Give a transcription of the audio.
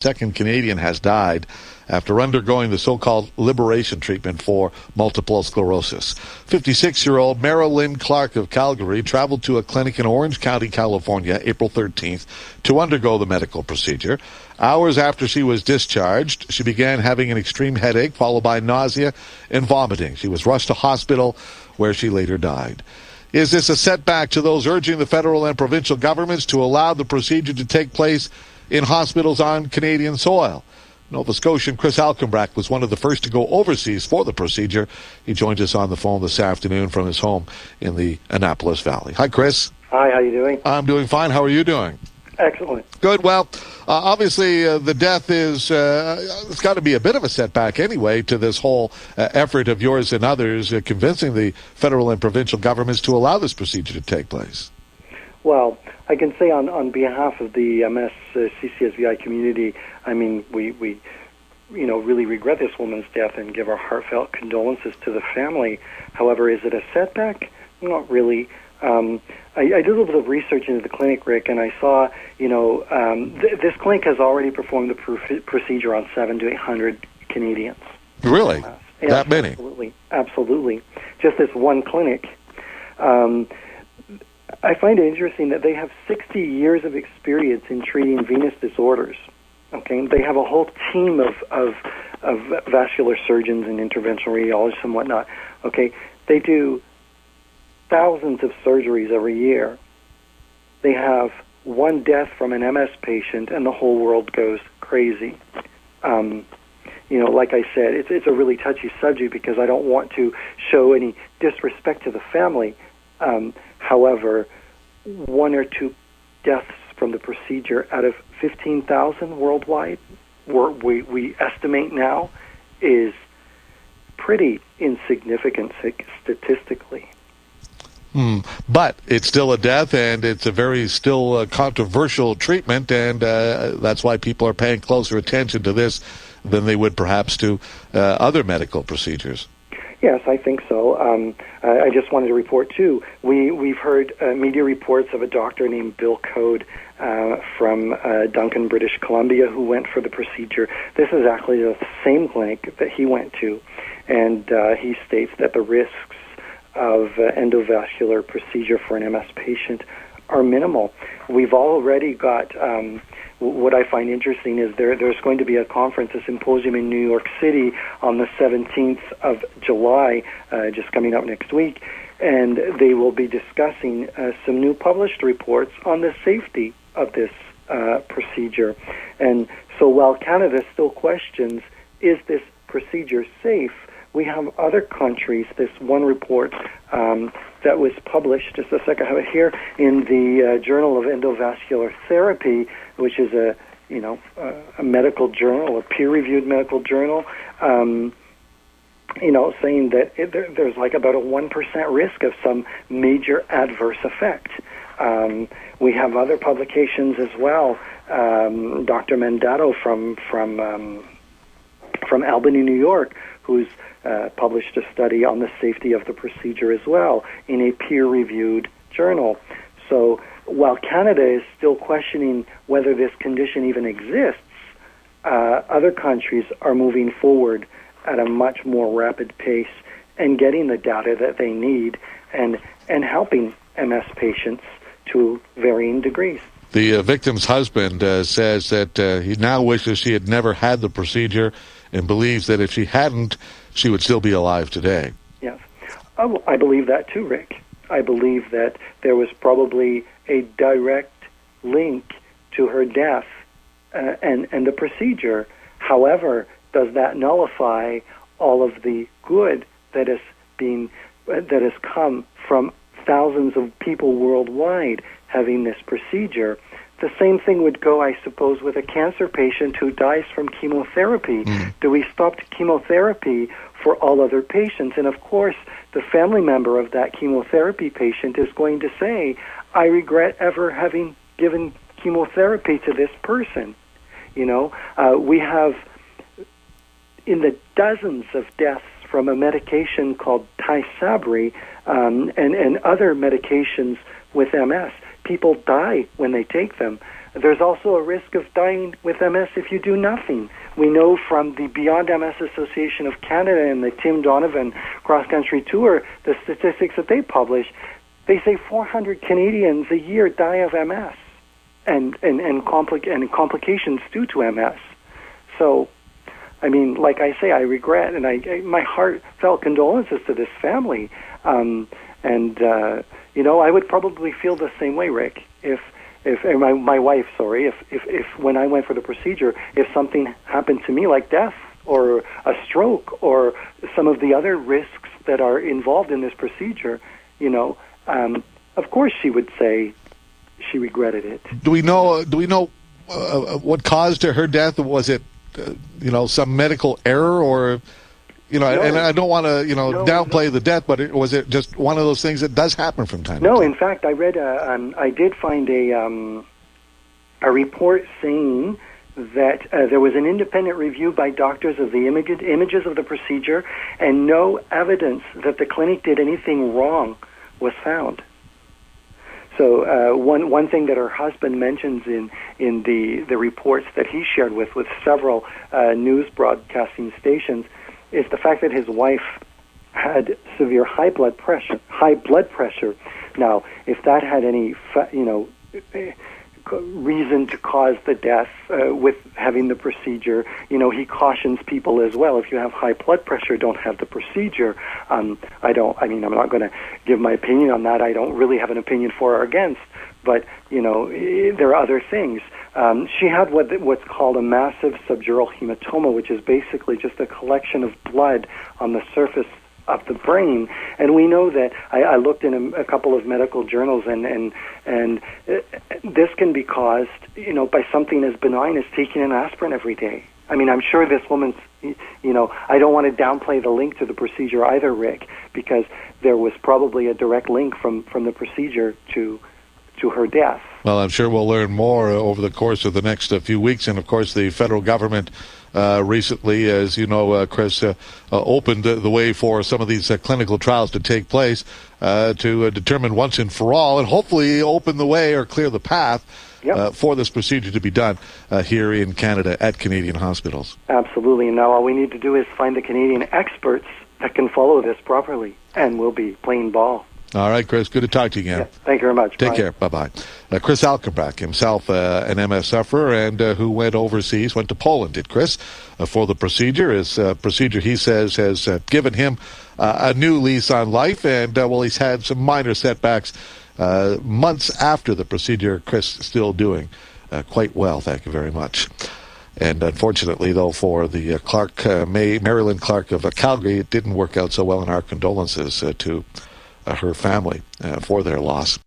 Second Canadian has died after undergoing the so-called liberation treatment for multiple sclerosis. 56-year-old MARALYN CLARKE of Calgary traveled to a clinic in Orange County, California, April 13th to undergo the medical procedure. Hours after she was discharged, she began having an extreme headache followed by nausea and vomiting. She was rushed to hospital where she later died. Is this a setback to those urging the federal and provincial governments to allow the procedure to take place in hospitals on Canadian soil? Nova Scotian Chris ALKENBRACK was one of the first to go overseas for the procedure. He joined us on the phone this afternoon from his home in the Annapolis Valley. Hi, Chris. Hi, how you doing? I'm doing fine. How are you doing? Excellent. Good. Well, obviously the death is, it's got to be a bit of a setback anyway to this whole effort of yours and others convincing the federal and provincial governments to allow this procedure to take place. Well, I can say on behalf of the MS CCSVI community, I mean, we really regret this woman's death and give our heartfelt condolences to the family. However, is it a setback? Not really. I did a little bit of research into the clinic, Rick, and I saw, this clinic has already performed the procedure on 700 to 800 Canadians. Really? Yeah, that many? Absolutely. Just this one clinic. I find it interesting that they have 60 years of experience in treating venous disorders. Okay, they have a whole team of vascular surgeons and interventional radiologists and whatnot. Okay, they do thousands of surgeries every year. They have one death from an MS patient, and the whole world goes crazy. Like I said, it's a really touchy subject because I don't want to show any disrespect to the family. However, one or two deaths from the procedure out of 15,000 worldwide, we estimate now, is pretty insignificant statistically. But it's still a death, and it's a very still controversial treatment, and that's why people are paying closer attention to this than they would perhaps to other medical procedures. Yes, I think so. I just wanted to report, too, we've heard media reports of a doctor named Bill Code from Duncan, British Columbia, who went for the procedure. This is actually the same clinic that he went to, and he states that the risks of endovascular procedure for an MS patient are minimal. We've already got... what I find interesting is there's going to be a conference, a symposium in New York City on the 17th of July, just coming up next week, and they will be discussing some new published reports on the safety of this procedure. And so while Canada still questions, is this procedure safe, we have other countries. This one report that was published, just a second, I have it here, in the Journal of Endovascular Therapy, which is a medical journal, a peer-reviewed medical journal, saying that there's like about a 1% risk of some major adverse effect. We have other publications as well. Dr. Mandato from Albany, New York, who's published a study on the safety of the procedure as well in a peer-reviewed journal. So while Canada is still questioning whether this condition even exists, other countries are moving forward at a much more rapid pace and getting the data that they need and helping MS patients to varying degrees. The victim's husband says that he now wishes she had never had the procedure and believes that if she hadn't, she would still be alive today. Yes. I believe that too, Rick. I believe that there was probably a direct link to her death and the procedure. However, does that nullify all of the good that has come from thousands of people worldwide having this procedure? The same thing would go, I suppose, with a cancer patient who dies from chemotherapy. Do we stop chemotherapy for all other patients? And of course, the family member of that chemotherapy patient is going to say, I regret ever having given chemotherapy to this person. We have in the dozens of deaths from a medication called Tysabri and other medications with MS. people die when they take them. There's also a risk of dying with MS if you do nothing. We know from the Beyond MS Association of Canada and the Tim Donovan cross-country tour, the statistics that they publish, they say 400 Canadians a year die of MS and complications due to MS. So, I mean, like I say, I regret, and my heartfelt condolences to this family. You know, I would probably feel the same way, Rick, if my wife, if when I went for the procedure, if something happened to me like death or a stroke or some of the other risks that are involved in this procedure, you know, of course she would say she regretted it. Do we know what caused her death? Was it, you know, some medical error, or, you know, no. And I don't want to, you know, downplay the death, but was it just one of those things that does happen from time to time? No, in fact, I read, I did find a report saying that there was an independent review by doctors of the images of the procedure, and no evidence that the clinic did anything wrong was found. So one thing that her husband mentions in the reports that he shared with several news broadcasting stations is the fact that his wife had severe high blood pressure. Now, if that had any, reason to cause the death with having the procedure, you know, he cautions people as well. If you have high blood pressure, don't have the procedure. I'm not going to give my opinion on that. I don't really have an opinion for or against, but, you know, there are other things. She had what's called a massive subdural hematoma, which is basically just a collection of blood on the surface of the brain, and we know that I looked in a couple of medical journals, and this can be caused, you know, by something as benign as taking an aspirin every day. I mean, I'm sure this woman's, you know, I don't want to downplay the link to the procedure either, Rick, because there was probably a direct link from the procedure to her death. Well, I'm sure we'll learn more over the course of the next few weeks, and of course the federal government recently, as you know, Chris, opened the way for some of these clinical trials to take place to determine once and for all, and hopefully open the way or clear the path for this procedure to be done here in Canada at Canadian hospitals. Absolutely. And now all we need to do is find the Canadian experts that can follow this properly, and we'll be playing ball. All right, Chris, good to talk to you again. Yeah, thank you very much. Take care. Bye-bye. Chris ALKENBRACK, himself an MS sufferer, and who went overseas, went to Poland, did Chris, for the procedure. His procedure, he says, has given him a new lease on life, and, he's had some minor setbacks months after the procedure. Chris still doing quite well, thank you very much. And unfortunately, though, for the MARALYN Clarke of Calgary, it didn't work out so well, and our condolences to her family for their loss.